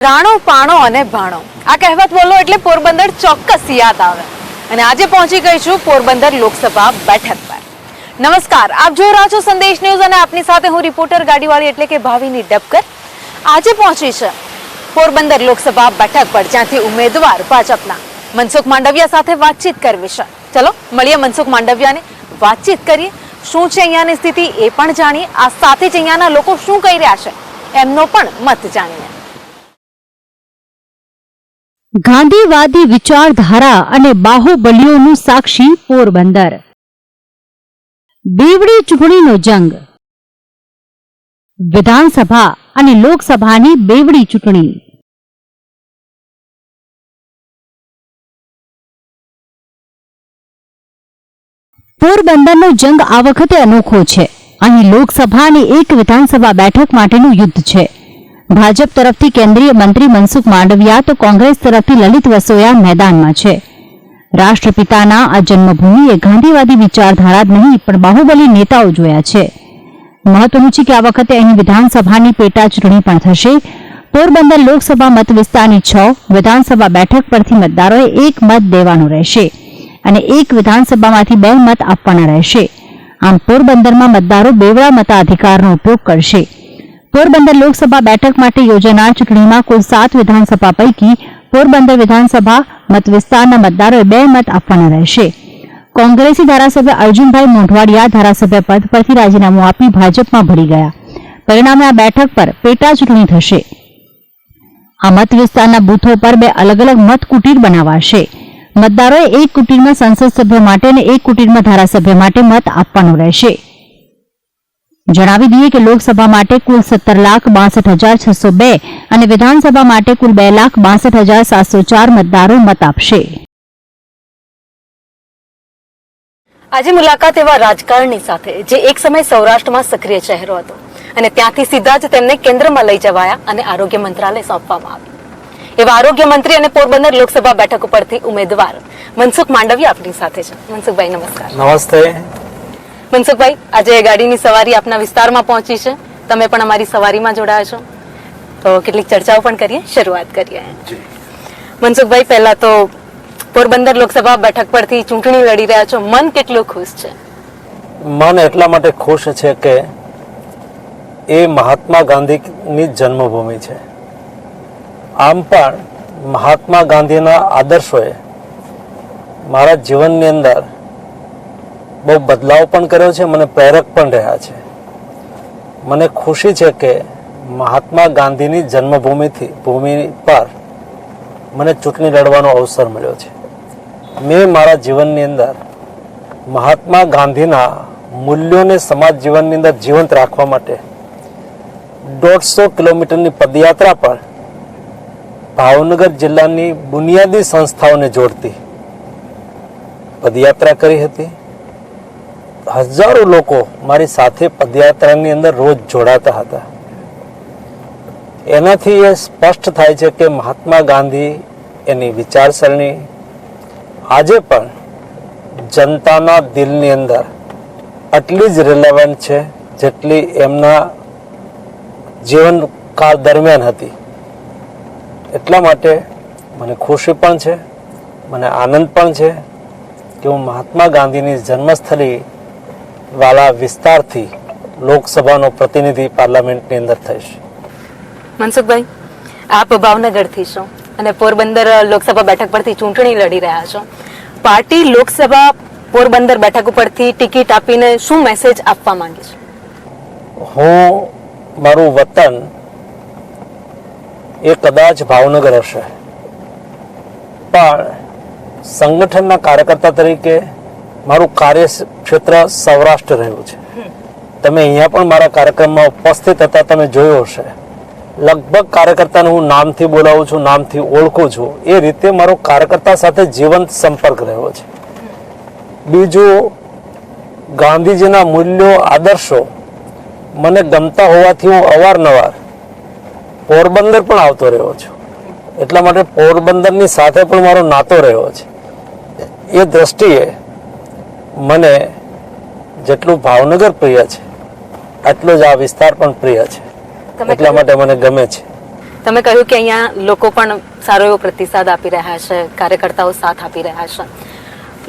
રાણો પાણો અને ભાણો આ કહેવત બોલો એટલે પોરબંદર ચોક્કસ યાદ આવે અને આજે પહોંચી ગઈ છું પોરબંદર લોકસભા બેઠક પર। નમસ્કાર, આપ જોઈ રહ્યા છો સંદેશ ન્યૂઝ અને આપની સાથે હું રિપોર્ટર ગાડીવાળી એટલે કે ભાવિની ડબકર। આજે પહોંચી છે પોરબંદર લોકસભા બેઠક પર જ્યાંથી ઉમેદવાર ભાજપના મનસુખ માંડવિયા સાથે વાતચીત કરવી છે। ચલો મળીએ મનસુખ માંડવિયાને, વાતચીત કરીએ, શું છે અહીંયાની સ્થિતિ એ પણ જાણીએ, આ સાથે જ અહીંયાના લોકો શું કહી રહ્યા છે એમનો પણ મત જાણીએ। ગાંધીવાદી વિચારધારા અને બાહુબલીઓનું સાક્ષી પોરબંદર। બેવડી ચૂંટણીનો જંગ, વિધાનસભા અને લોકસભાની બેવડી ચૂંટણી। પોરબંદરનો જંગ આ વખતે અનોખો છે। અહીં લોકસભા અને એક વિધાનસભા બેઠક માટેનું યુદ્ધ છે। ભાજપ તરફથી કેન્દ્રીય મંત્રી મનસુખ માંડવિયા તો કોંગ્રેસ તરફથી લલિત વસોયા મેદાનમાં છે। રાષ્ટ્રપિતાના આ જન્મભૂમિએ ગાંધીવાદી વિચારધારા જ નહીં પણ બાહુબલી નેતાઓ જોયા છે। મહત્વનું છે કે આ વખતે અહીં વિધાનસભાની પેટા ચૂંટણી પણ થશે। પોરબંદર લોકસભા મત વિસ્તારની 6, વિધાનસભા બેઠક પરથી મતદારોએ એક મત દેવાનો રહેશે અને એક વિધાનસભામાંથી 2 મત આપવાના રહેશે। આમ પોરબંદરમાં મતદારો બેવડા મતાધિકારનો ઉપયોગ કરશે। પોરબંદર લોકસભા બેઠક માટે યોજાનાર ચૂંટણીમાં કુલ 7 વિધાનસભા પૈકી પોરબંદર વિધાનસભા મત વિસ્તારના મતદારોએ 2 મત આપવાના રહેશે। કોંગ્રેસી ધારાસભ્ય અર્જુનભાઈ મોઢવાડિયા ધારાસભ્ય પદ પરથી રાજીનામું આપી ભાજપમાં ભળી ગયા। પરિણામે આ બેઠક પર પેટા ચૂંટણી થશે। આ મત વિસ્તારના બૂથો પર 2 અલગ અલગ મત કુટીર બનાવાશે। મતદારોએ એક કુટીરમાં સંસદ સભ્ય માટે અને એક કુટીરમાં ધારાસભ્ય માટે મત આપવાનો રહેશે। જણાવી દઈએ કે લોકસભા માટે કુલ 17,62,602 અને વિધાનસભા માટે કુલ 2,62,704 મતદારો મત આપશે। આજે મુલાકાત એવા રાજકારણી સાથે જે એક સમય સૌરાષ્ટ્રમાં સક્રિય ચહેરો હતો અને ત્યાંથી સીધા જ તેમને કેન્દ્રમાં લઈ જવાયા અને આરોગ્ય મંત્રાલય સોંપવામાં આવ્યું। એવા આરોગ્ય મંત્રી અને પોરબંદર લોકસભા બેઠક ઉપરથી ઉમેદવાર મનસુખ માંડવિયા આપણી સાથે છે। મનસુખભાઈ નમસ્કાર। નમસ્તે મનસુખભાઈ, આજે ગાડીની સવારી આપના વિસ્તારમાં પહોંચી છે, તમે પણ અમારી સવારીમાં જોડાયા છો, તો કેટલીક ચર્ચાઓ પણ કરીએ, શરૂઆત કરીએ। મનસુખભાઈ, પહેલા તો પોરબંદર લોકસભા બેઠક પરથી ચૂંટણી લડી રહ્યા છો, મન કેટલું ખુશ છે? મન એટલા માટે ખુશ છે કે એ મહાત્મા ગાંધીની જન્મભૂમિ છે। આમ પણ મહાત્મા ગાંધીના આદર્શોએ મારા જીવનની અંદર બહુ બદલાવ પણ કર્યો છે, મને પ્રેરક પણ રહ્યા છે। મને ખુશી છે કે મહાત્મા ગાંધીની ભૂમિ પર મને ચૂંટણી લડવાનો અવસર મળ્યો છે। મેં મારા જીવનની અંદર મહાત્મા ગાંધીના મૂલ્યોને સમાજ જીવનની અંદર જીવંત રાખવા માટે 150 કિલોમીટરની પદયાત્રા પર ભાવનગર જિલ્લાની બુનિયાદી સંસ્થાઓને જોડતી પદયાત્રા કરી હતી। હજારો લોકો મારી સાથે પદયાત્રાની અંદર રોજ જોડાતા હતા। એનાથી એ સ્પષ્ટ થાય છે કે મહાત્મા ગાંધી એની વિચારસરણી આજે પણ જનતાના દિલની અંદર આટલી જ રિલેવન્ટ છે જેટલી એમના જીવનકાળ દરમિયાન હતી। એટલા માટે મને ખુશી પણ છે, મને આનંદ પણ છે કે હું મહાત્મા ગાંધીની જન્મસ્થળી વાળા વિસ્તારથી લોકસભાનો પ્રતિનિધિ પાર્લામેન્ટની અંદર થઈશ। મનસુખભાઈ, આપ ભાવનગરથી છો અને પોરબંદર લોકસભા બેઠક પરથી ચૂંટણી લડી રહ્યા છો। પાર્ટી લોકસભા પોરબંદર બેઠક ઉપરથી ટિકિટ આપીને શું મેસેજ આપવા માંગે છે? હું મારું વતન એ કદાચ ભાવનગર હશે, પણ સંગઠનના કાર્યકર્તા તરીકે મારું કાર્યક્ષેત્ર સૌરાષ્ટ્ર રહ્યું છે। તમે અહીંયા પણ મારા કાર્યક્રમમાં ઉપસ્થિત હતા, તમે જોયો હશે। લગભગ કાર્યકર્તાને હું નામથી બોલાવું છું, નામથી ઓળખું છું। એ રીતે મારો કાર્યકર્તા સાથે જીવંત સંપર્ક રહ્યો છે। બીજું, ગાંધીજીના મૂલ્યો, આદર્શો મને ગમતા હોવાથી હું અવારનવાર પોરબંદર પણ આવતો રહ્યો છું। એટલા માટે પોરબંદરની સાથે પણ મારો નાતો રહ્યો છે। એ દ્રષ્ટિએ મને જેટલું ભાવનગર પ્રિય છે એટલો જ આ વિસ્તાર પણ પ્રિય છે, એટલા માટે મને ગમે છે। તમે કહ્યું કે અહીંયા લોકો પણ સારો એવો પ્રતિસાદ આપી રહ્યા છે, કાર્યકર્તાઓ સાથ આપી રહ્યા છે.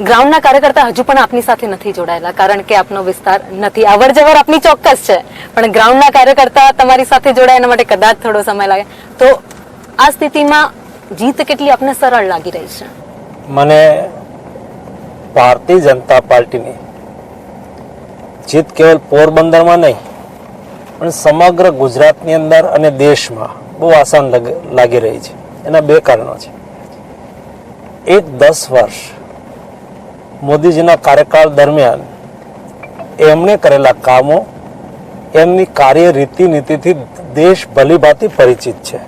ગ્રાઉન્ડના કાર્યકર્તા હજુ પણ આપની સાથે નથી જોડાયેલા, કારણ કે આપનો વિસ્તાર નથી. અવર જવર આપની ચોક્કસ છે, પણ ગ્રાઉન્ડના કાર્યકર્તા તમારી સાથે જોડાય એના માટે કદાચ થોડો સમય લાગે. તો આ સ્થિતિમાં જીત કેટલી આપને સરળ લાગી રહી છે? મને ભારતીય જનતા પાર્ટીની જીત કેવલ પોરબંદરમાં નહીં પણ સમગ્ર ગુજરાતની અંદર અને દેશમાં બહુ આસાન લાગી રહી છે. એના બે કારણો છે. એક, 10 વર્ષ મોદીજીના કાર્યકાળ દરમિયાન એમણે કરેલા કામો, એમની કાર્ય રીતિ નીતિથી દેશ ભલીભાંતિ પરિચિત છે.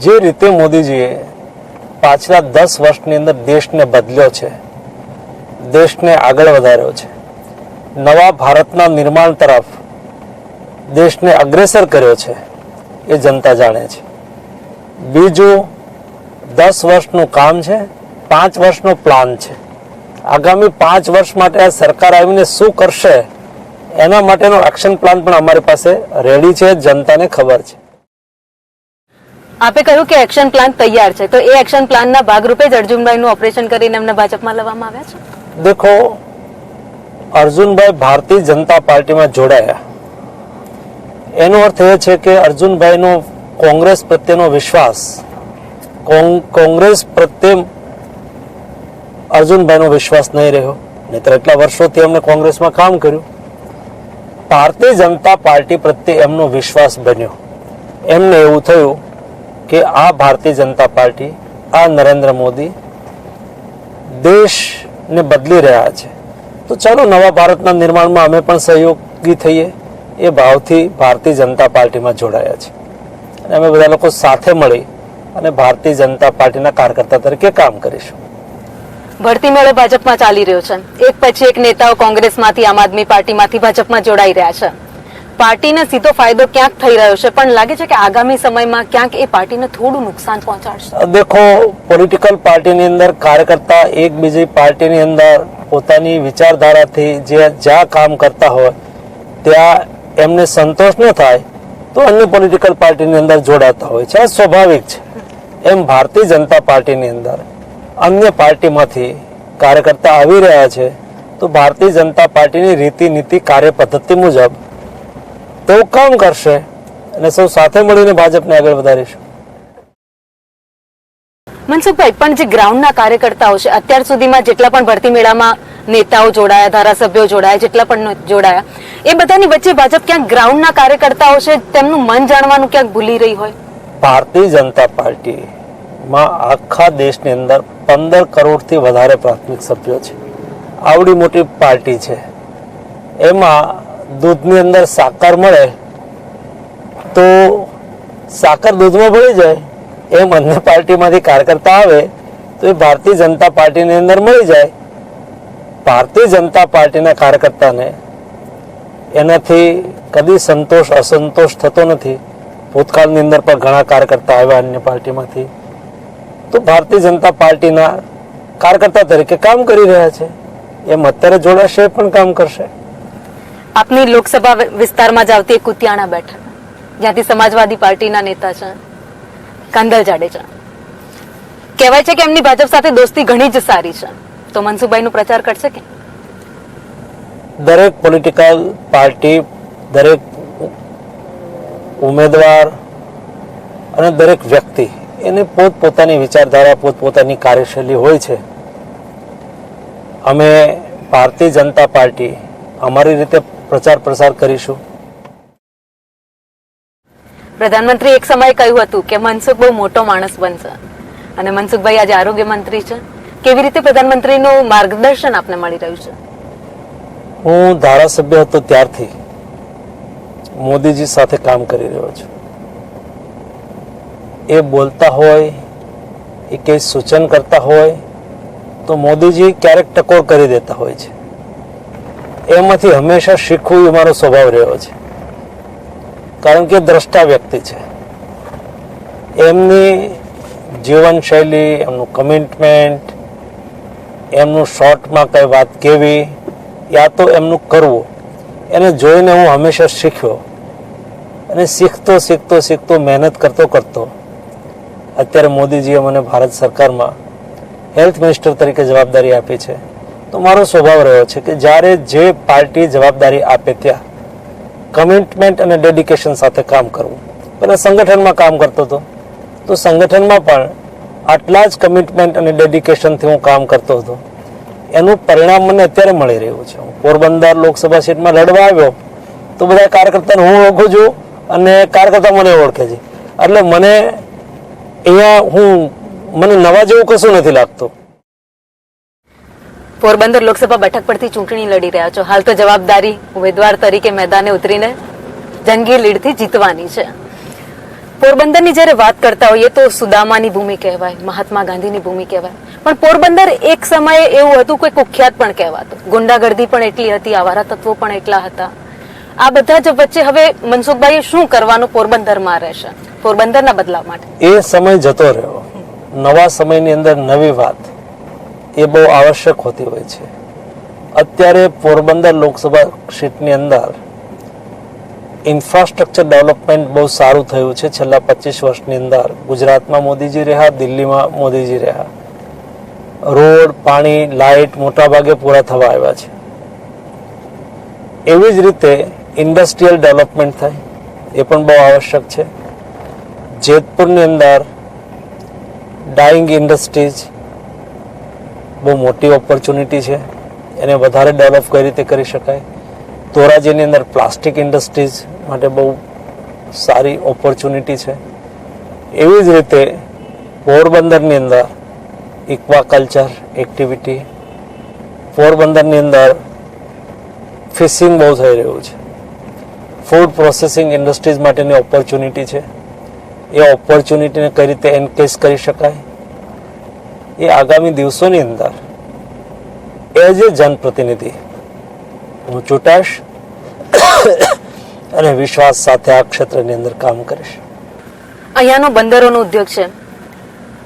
જે રીતે મોદીજીએ પાછલા 10 વર્ષની અંદર દેશને બદલ્યો છે, દેશને આગળ વધાર્યો છે, નવા ભારતના નિર્માણ તરફ દેશને અગ્રેસર કર્યો છે, એ જનતા જાણે છે. બીજું, 10 વર્ષનું કામ છે, 5 વર્ષનો પ્લાન છે. આગામી 5 વર્ષ માટે આ સરકાર આવીને શું કરશે એના માટેનો એક્શન પ્લાન પણ અમારી પાસે રેડી છે, જનતાને ખબર છે. આપે કહ્યું કે એક્શન પ્લાન તૈયાર છે, તો એ એક્શન પ્લાનના ભાગરૂપે જ અર્જુનભાઈનું ઓપરેશન કરીને એમને ભાજપમાં લેવામાં આવ્યા છે. દેખો, અર્જુનભાઈ ભારતીય જનતા પાર્ટીમાં જોડાયા એનો અર્થ એ છે કે અર્જુનભાઈનો કોંગ્રેસ પ્રત્યેનો વિશ્વાસ, કોંગ્રેસ પ્રત્યે અર્જુનભાઈનો વિશ્વાસ નહીં રહ્યો. નહીતર એટલા વર્ષોથી એમને કોંગ્રેસમાં કામ કર્યું. ભારતીય જનતા પાર્ટી પ્રત્યે એમનો વિશ્વાસ બન્યો. એમને એવું થયું કે આ ભારતીય જનતા પાર્ટી, આ નરેન્દ્ર મોદી દેશને બદલી રહ્યા છે, તો ચાલો નવા ભારતના નિર્માણમાં અમે પણ સહયોગી થઈએ. એ ભાવથી ભારતીય જનતા પાર્ટીમાં જોડાયા છે અને અમે બધા લોકો સાથે મળી અને ભારતીય જનતા પાર્ટીના કાર્યકર્તા તરીકે કામ કરીશું. ભરતી મેળો ભાજપમાં ચાલી રહ્યો છે. એક પછી એક નેતાઓ કોંગ્રેસમાંથી, આમ આદમી પાર્ટીમાંથી ભાજપમાં જોડાઈ રહ્યા છે. પાર્ટીને સીધો ફાયદો ક્યાંક થઈ રહ્યો છે, પણ લાગે છે કે આગામી સમયમાં ક્યાંક એ પાર્ટીને થોડું નુકસાન પહોંચાડશે. દેખો, પોલિટિકલ પાર્ટીની અંદર કાર્યકર્તા એકબીજી પાર્ટીની અંદર પોતાની વિચારધારાથી જ્યાં કામ કરતા હોય ત્યાં એમને સંતોષ ન થાય તો અન્ય પોલિટિકલ પાર્ટીની અંદર જોડાતા હોય છે. આ સ્વાભાવિક છે. એમ ભારતીય જનતા પાર્ટીની અંદર અન્ય પાર્ટીમાંથી કાર્યકર્તા આવી રહ્યા છે, તો ભારતીય જનતા પાર્ટીની રીતિ નીતિ કાર્ય પદ્ધતિ મુજબ તેઓ કામ કરશે અને સૌ સાથે મળીને ભાજપને આગળ વધારીશું. મનસુખભાઈ, પણ જે ગ્રાઉન્ડના કાર્યકર્તાઓ છે, અત્યાર સુધીમાં જેટલા પણ ભરતી મેળામાં નેતાઓ જોડાયા, ધારાસભ્યો જોડાયા, જેટલા પણ જોડાયા, એ બધાની વચ્ચે ભાજપ ક્યાંક ગ્રાઉન્ડના કાર્યકર્તાઓ છે તેમનું મન જાણવાનું ક્યાંક ભૂલી રહી હોય? ભારતીય જનતા પાર્ટીમાં આખા દેશની અંદર 15 કરોડથી વધારે પ્રાથમિક સભ્યો છે. આવડી મોટી પાર્ટી છે. એમાં દૂધની અંદર સાકર મળે તો સાકર દૂધમાં ભળી જાય, એમ અન્ય પાર્ટીમાંથી કાર્યકર્તા આવે તો એ ભારતીય જનતા પાર્ટીની અંદર મળી જાય. ભારતીય જનતા પાર્ટીના કાર્યકર્તાને એનાથી કદી સંતોષ અસંતોષ થતો નથી. ભૂતકાળની અંદર પણ ઘણા કાર્યકર્તા આવ્યા અન્ય પાર્ટીમાંથી, તો ભારતીય જનતા પાર્ટીના કાર્યકર્તા તરીકે કામ કરી રહ્યા છે. એમ અત્યારે જોડાશે પણ કામ કરશે. આપની લોકસભા વિસ્તારમાં જ આવતી કુતિયાણા બેઠક, જ્યાંથી સમાજવાદી પાર્ટીના નેતા છે કાંદલ જાડેજા, કહેવાય છે કે એમની ભાજપ સાથે દોસ્તી ઘણી જ સારી છે, તો મનસુખભાઈનો પ્રચાર કરશે કે? દરેક પોલિટિકલ પાર્ટી, દરેક ઉમેદવાર અને દરેક વ્યક્તિ એને પોતપોતાની વિચારધારા, પોતપોતાની કાર્યશૈલી હોય છે. અમે ભારતીય જનતા પાર્ટી અમારી રીતે પ્રચાર પ્રસાર કરીશું. પ્રધાનમંત્રી એક સમયે કહ્યું હતું કે મનસુખ બહુ મોટો માણસ બનશે, અને મનસુખભાઈ આજે આરોગ્ય મંત્રી છે. કેવી રીતે પ્રધાનમંત્રીનું માર્ગદર્શન આપને મળી રહ્યું છે? હું ધારાસભ્ય હતો ત્યારથી મોદીજી સાથે કામ કરી રહ્યો છું. એ બોલતા હોય, એ કંઈ સૂચન કરતા હોય તો મોદીજી ક્યારેક ટકોર કરી દેતા હોય છે. એમાંથી હંમેશા શીખવું એ મારો સ્વભાવ રહ્યો છે, કારણ કે દ્રષ્ટા વ્યક્તિ છે. એમની જીવનશૈલી, એમનું કમિટમેન્ટ, એમનું શોર્ટમાં કઈ વાત કેવી, યા તો એમનું કરવું, એને જોઈને હું હંમેશા શીખ્યો. અને શીખતો મહેનત કરતો અત્યારે મોદીજીએ મને ભારત સરકારમાં હેલ્થ મિનિસ્ટર તરીકે જવાબદારી આપી છે. તો મારો સ્વભાવ રહ્યો છે કે જ્યારે જે પાર્ટી જવાબદારી આપે ત્યાં કમિટમેન્ટ અને ડેડિકેશન સાથે કામ કરવું. પહેલા સંગઠનમાં કામ કરતો હતો, તો સંગઠનમાં પણ આટલા જ કમિટમેન્ટ અને ડેડિકેશનથી હું કામ કરતો હતો. એનું પરિણામ મને અત્યારે મળી રહ્યું છે. હું પોરબંદર લોકસભા સીટમાં લડવા આવ્યો તો બધા કાર્યકર્તાને હું ઓળખું છું અને કાર્યકર્તા મને ઓળખે છે. એટલે મને અહીંયા મને નવા જેવું કશું નથી લાગતું. પોરબંદર લોકસભા બેઠક પરથી ચૂંટણી લડી રહ્યા છો. હાલ તો જવાબદારી ઉમેદવાર તરીકે મેદાને ઉતરીને જંગી લીડથી જીતવાની છે. પોરબંદરની જ્યારે વાત કરતા હોઈએ તો સુદામાની ભૂમિ કહેવાય, મહાત્મા ગાંધીની ભૂમિ કહેવાય, પણ પોરબંદર એક સમયે એવું હતું કે કુખ્યાત પણ કહેવાતું. ગુંડાગર્દી પણ એટલી હતી, આવારા તત્વો પણ એટલા હતા. આ બધા જ વચ્ચે હવે મનસુખભાઈએ શું કરવાનું પોરબંદરમાં રહેશે પોરબંદરના બદલાવ માટે? એ સમય જતો રહ્યો. નવા સમયની અંદર નવી વાત એ બહુ આવશ્યક હોતી હોય છે. અત્યારે પોરબંદર લોકસભા સીટની અંદર ઇન્ફ્રાસ્ટ્રક્ચર ડેવલપમેન્ટ બહુ સારું થયું છે. છેલ્લા 25 વર્ષની અંદર ગુજરાતમાં મોદીજી રહ્યા, દિલ્હીમાં મોદીજી રહ્યા. રોડ, પાણી, લાઇટ મોટા ભાગે પૂરા થવા આવ્યા છે. એવી જ રીતે ઇન્ડસ્ટ્રીયલ ડેવલપમેન્ટ થાય એ પણ બહુ આવશ્યક છે. જેતપુરની અંદર ડાઇંગ ઇન્ડસ્ટ્રીઝ બહુ મોટી ઓપોર્ચ્યુનિટી છે. એને વધારે ડેવલપ કઈ રીતે કરી શકાય. ધોરાજીની અંદર પ્લાસ્ટિક ઇન્ડસ્ટ્રીઝ માટે બહુ સારી ઓપોર્ચ્યુનિટી છે. એવી જ રીતે પોરબંદરની અંદર ઇક્વાકલ્ચર એક્ટિવિટી, પોરબંદરની અંદર ફિશિંગ બહુ થઈ રહ્યું છે. ફૂડ પ્રોસેસિંગ ઇન્ડસ્ટ્રીઝ માટેની ઓપોર્ચ્યુનિટી છે. એ ઓપોર્ચ્યુનિટીને કઈ રીતે એન્કેજ કરી શકાય એ આગામી દિવસોની અંદર એઝ એ જનપ્રતિનિધિ હું ચૂંટાઈશ અને વિશ્વાસ સાથે આ ક્ષેત્રની અંદર કામ કરીશ. અહીંયાનો બંદરોનો ઉદ્યોગ છે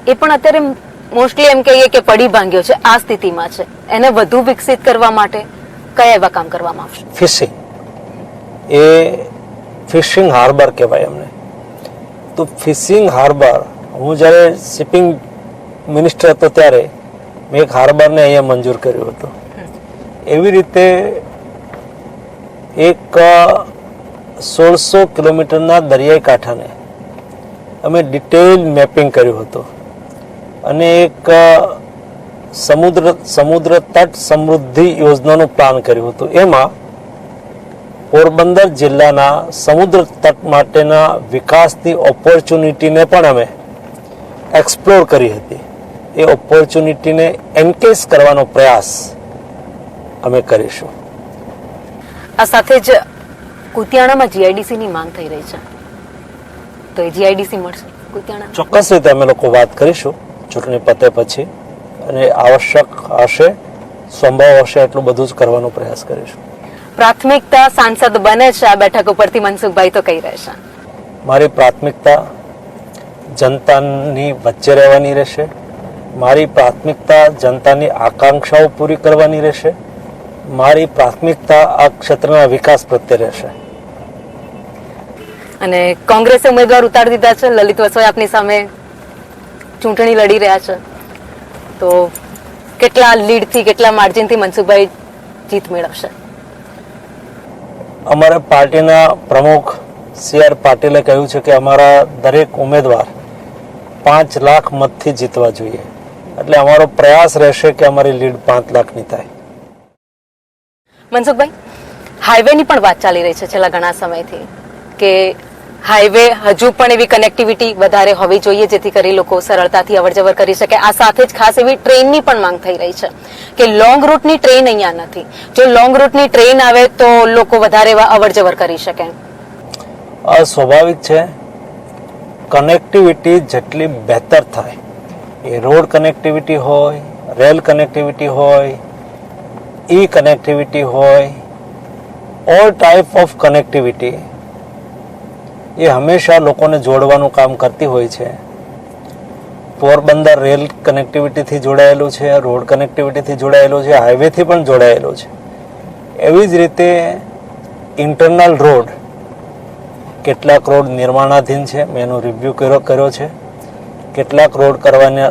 એ પણ અત્યારે મોસ્ટલી એમ કહીએ કે પડી ભાંગ્યો છે, આ સ્થિતિમાં છે. એને વધુ વિકસિત કરવા માટે કયા એવા કામ કરવામાં આવશે? ફિશિંગ, એ ફિશિંગ હાર્બર કહેવાય એમને. તો ફિશિંગ હાર્બર, હું જ્યારે શિપિંગ મિનિસ્ટર હતો ત્યારે મેં એક હાર્બરને અહીંયા મંજૂર કર્યું હતું. એવી રીતે એક 1600 કિલોમીટરના દરિયાઈ કાંઠાને અમે ડિટેલ મેપિંગ કર્યું હતું અને એક સમુદ્ર તટ સમૃદ્ધિ યોજનાનું પ્લાન કર્યું હતું. એમાં પોરબંદર જિલ્લાના સમુદ્ર તટ માટેના વિકાસની ઓપોર્ચ્યુનિટીને પણ અમે એક્સપ્લોર કરી હતી. એ ઓપોર્ચ્યુનિટીને એન્કેજ કરવાનો પ્રયાસ અમે કરીશું. આ સાથે જ કુતિયાણામાં જીઆઈડીસીની માંગ થઈ રહી છે, તો એ જીઆઈડીસી મળશે કુતિયાણા? ચોક્કસ રીતે અમે લોકો વાત કરીશું ચૂંટણી પતે પછી, અને આવશ્યક હશે, સંભવ હશે એટલું બધું જ કરવાનો પ્રયાસ કરીશું. પ્રાથમિકતા સાંસદ બને છે આ બેઠક ઉપરથી મનસુખભાઈ, તો કઈ રહેશે? મારી પ્રાથમિકતા જનતાની વચ્ચે રહેવાની રહેશે. મારી પ્રાથમિકતા જનતાની આકાંક્ષાઓ પૂરી કરવાની રહેશે. મારી પ્રાથમિકતા આ ક્ષેત્રના વિકાસ પ્રત્યે રહેશે. અને કોંગ્રેસે ઉમેદવાર ઉતારી દીધા છે. લલિત વસોઈ આપની સામે ચૂંટણી લડી રહ્યા છે, તો કેટલા લીડથી, કેટલા માર્જિનથી મનસુખભાઈ જીત મેળવશે? અમારા પાર્ટીના પ્રમુખ CR પાટીલે કહ્યું છે કે અમારા દરેક ઉમેદવાર 5 લાખ મતથી જીતવા જોઈએ. એટલે અમારો પ્રયાસ રહેશે કે અમારી લીડ 5 લાખની થાય. મનસુખભાઈ, હાઈવેની પણ વાત ચાલી રહી છે છેલ્લા ઘણા સમયથી કે હાઈવે હજુ પણ એવી કનેક્ટિવિટી વધારે હોવી જોઈએ જેથી કરી લોકો સરળતાથી અવરજવર કરી શકે. આ સાથે જ ખાસ એવી ટ્રેનની પણ માંગ થઈ રહી છે કે લોંગ રૂટની ટ્રેન અહીંયા નથી. જો લોંગ રૂટની ટ્રેન આવે તો લોકો વધારે અવરજવર કરી શકે. આ સ્વાભાવિક છે. કનેક્ટિવિટી જેટલી બહેતર થાય, એ રોડ કનેક્ટિવિટી હોય, રેલ કનેક્ટિવિટી હોય, ઈ કનેક્ટિવિટી હોય, ઓલ ટાઈપ ઓફ કનેક્ટિવિટી એ હંમેશા લોકોને જોડવાનું કામ કરતી હોય છે. પોરબંદર રેલ કનેક્ટિવિટીથી જોડાયેલું છે, રોડ કનેક્ટિવિટીથી જોડાયેલું છે, હાઈવેથી પણ જોડાયેલું છે. એવી જ રીતે ઇન્ટરનલ રોડ કેટલાક રોડ નિર્માણાધીન છે, મેં એનો રિવ્યૂ કર્યો છે. કેટલાક રોડ કરવાની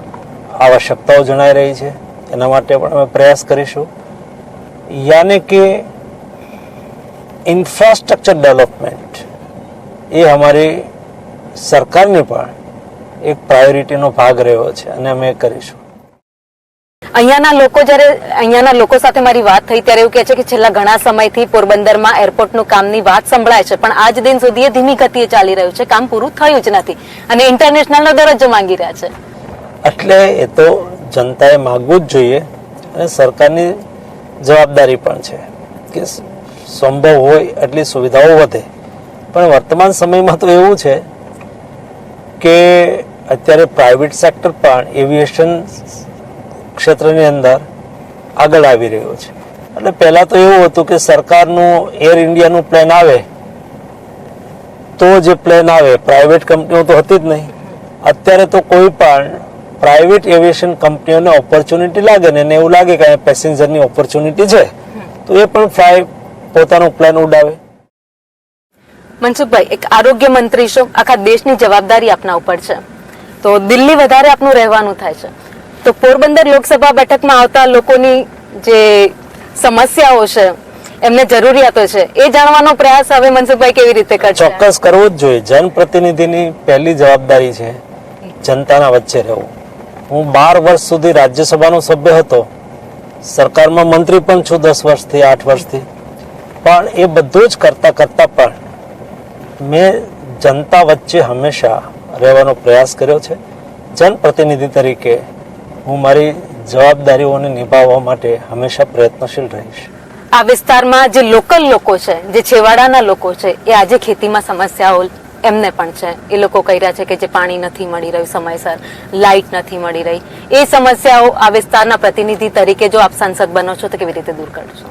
આવશ્યકતાઓ જણાઈ રહી છે, એના માટે પણ અમે પ્રયાસ કરીશું. યાની કે ઇન્ફ્રાસ્ટ્રક્ચર ડેવલપમેન્ટ એ અમારી સરકારની પણ એક પ્રાયોરિટીનો ભાગ રહ્યો છે અને અમે કરીશું. અહીંયાના લોકો સાથે મારી વાત થઈ ત્યારે એવું કહે છે કે છેલ્લા ઘણા સમયથી પોરબંદરમાં એરપોર્ટનું કામની વાત સંભળાય છે, પણ આજ દિન સુધી એ ધીમી ગતિએ ચાલી રહ્યું છે, કામ પૂરું થયું જ નથી અને ઇન્ટરનેશનલનો દરજ્જો માંગી રહ્યા છે. એટલે એ તો જનતાએ માગવું જ જોઈએ અને સરકારની જવાબદારી પણ છે કે સંભવ હોય એટલી સુવિધાઓ વધે. પણ વર્તમાન સમયમાં તો એવું છે કે અત્યારે પ્રાઇવેટ સેક્ટર પણ એવિએશન ક્ષેત્રની અંદર આગળ આવી રહ્યો છે. એટલે પહેલા તો એવું હતું કે સરકારનું એર ઇન્ડિયાનું પ્લેન આવે તો જે પ્લેન આવે, પ્રાઇવેટ કંપનીઓ તો હતી જ નહીં. અત્યારે તો કોઈ પણ પ્રાઇવેટ એવિએશન કંપનીઓને ઓપોર્ચ્યુનિટી લાગે ને એવું લાગે કે અહીંયા પેસેન્જરની ઓપોર્ચ્યુનિટી છે તો એ પણ ફ્લાય પોતાનો પ્લેન ઉડાવે. મનસુખભાઈ, એક આરોગ્ય મંત્રી છો, આખા દેશની જવાબદારી આપના ઉપર છે, તો દિલ્હી વધારે આપનું રહેવાનું થાય છે, તો પોરબંદર લોકસભા બેઠકમાં આવતા લોકોની જે સમસ્યાઓ છે, એમને જરૂરિયાતો છે, એ જાણવાનો પ્રયાસ હવે મનસુખભાઈ કેવી રીતે કરશે? ચોક્કસ કરવો જ જોઈએ. જનપ્રતિનિધિની પહેલી જવાબદારી છે જનતાના વચ્ચે રહેવું. હું 12 વર્ષ સુધી રાજ્યસભાનો સભ્ય હતો, સરકારમાં મંત્રી પણ છું 10 વર્ષથી 8 વર્ષથી, પણ એ બધું જ કરતા પણ મેં જનતા વચ્ચે હંમેશા રહેવાનો પ્રયાસ કર્યો છે. જનપ્રતિનિધિ તરીકે હું મારી જવાબદારીઓને નિભાવવા માટે હંમેશા પ્રયત્નશીલ રહીશ. આ વિસ્તારમાં જે લોકલ લોકો છે, જે છેવાડાના લોકો છે, એ આજે ખેતીમાં સમસ્યાઓ એમને પણ છે. એ લોકો કહી રહ્યા છે કે જે પાણી નથી મળી રહ્યું સમયસર, લાઇટ નથી મળી રહી, એ સમસ્યાઓ આ વિસ્તારના પ્રતિનિધિ તરીકે જો આપ સાંસદ બનો છો તો કેવી રીતે દૂર કરશો?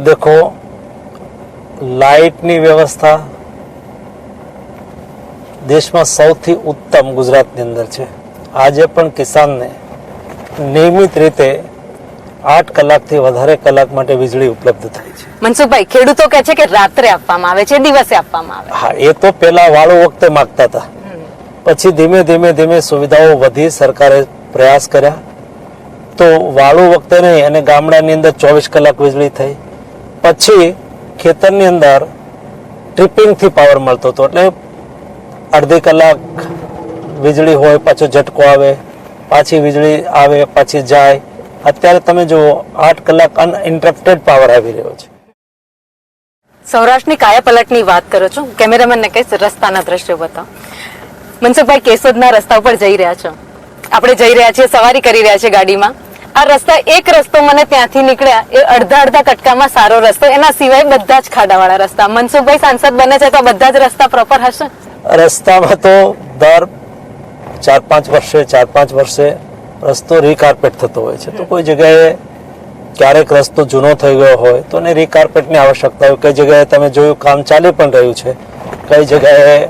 દેખો, લાઇટની વ્યવસ્થા દેશમાં સૌથી ઉત્તમ ગુજરાતની અંદર છે. આજે પણ કિસાનને નિયમિત રીતે 8 કલાકથી વધારે કલાક માટે વીજળી ઉપલબ્ધ થાય છે. મનસુખભાઈ, ખેડૂતો કહે છે કે રાત્રે આપવામાં આવે છે, દિવસે આપવામાં આવે. હા, એ તો પેલા વાળો વખતે માંગતા હતા, પછી ધીમે સુવિધાઓ વધી, સરકારે પ્રયાસ કર્યા તો વાળું વખતે નહીં અને ગામડાની અંદર 24 કલાક વીજળી થઈ. પછી ખેતરની અંદર ટ્રિપિંગથી પાવર મળતો હતો, એટલે અડધી કલાક વીજળી હોય, પાછો ઝટકો આવે, પાછી વીજળી આવે, પાછી જાય. અત્યારે તમે જુઓ 8 કલાક અનઇન્ટરપ્ટેડ પાવર આવી રહ્યો છે. સૌરાષ્ટ્રની કાયાપલટની વાત કરો છો, કેમેરામેનને કહીશ રસ્તાના દ્રશ્યો બતાવો. મનસુખભાઈ, કેશોદના રસ્તા ઉપર જઈ રહ્યા છો, આપણે જઈ રહ્યા છીએ, સવારી કરી રહ્યા છીએ ગાડીમાં. આ રસ્તા, એક રસ્તો મને ત્યાંથી નીકળ્યા એ અડધા કટકામાં સારો રસ્તો, એના સિવાય બધા જ ખાડાવાળા રસ્તા. મનસુખભાઈ સાંસદ બને છે તો બધા જ રસ્તા પ્રોપર હશે? રસ્તામાં તો દર 4-5 વર્ષે રસ્તો રીકાર્પેટ થતો હોય છે. તો કોઈ જગ્યાએ ક્યારેક રસ્તો જૂનો થઈ ગયો હોય તો એને રીકાર્પેટની આવશ્યકતા હોય. કઈ જગ્યાએ તમે જોયું કામ ચાલી પણ રહ્યું છે, કઈ જગ્યાએ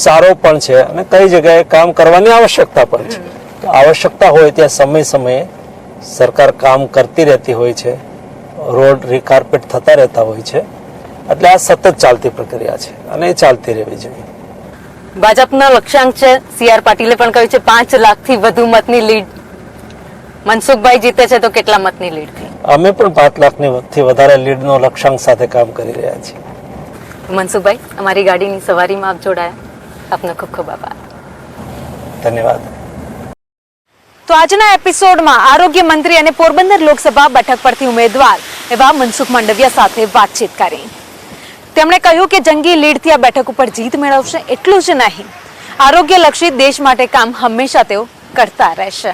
સારો પણ છે અને કઈ જગ્યાએ કામ કરવાની આવશ્યકતા પણ છે. તો આવશ્યકતા હોય ત્યાં સમયે સરકાર કામ કરતી રહેતી હોય છે, રોડ રીકાર્પેટ થતા રહેતા હોય છે. એટલે આ સતત ચાલતી પ્રક્રિયા છે અને એ ચાલતી રહેવી જોઈએ. ભાજપનો લક્ષ્યાંક છે, CR પાટીલે પણ કહ્યું છે 5 લાખથી વધુ મતની લીડ. મનસુખભાઈ જીતે છે તો કેટલા મતની લીડથી? અમે પણ 5 લાખથી વધારે લીડનો લક્ષ્યાંક સાથે કામ કરી રહ્યા છીએ. મનસુખભાઈ, અમારી ગાડીની સવારીમાં આપ જોડાયા, આપનો ખૂબ ખૂબ આભાર. ધન્યવાદ. તો આજના એપિસોડમાં આરોગ્ય મંત્રી અને પોરબંદર લોકસભા બેઠક પરથી ઉમેદવાર એવા મનસુખ માંડવિયા સાથે વાતચીત કરી. તેમણે કહ્યું કે જંગી લીડથી આ બેઠક ઉપર જીત મેળવશે. એટલું જ નહીં, આરોગ્યલક્ષી દેશ માટે કામ હંમેશા તેઓ કરતા રહેશે.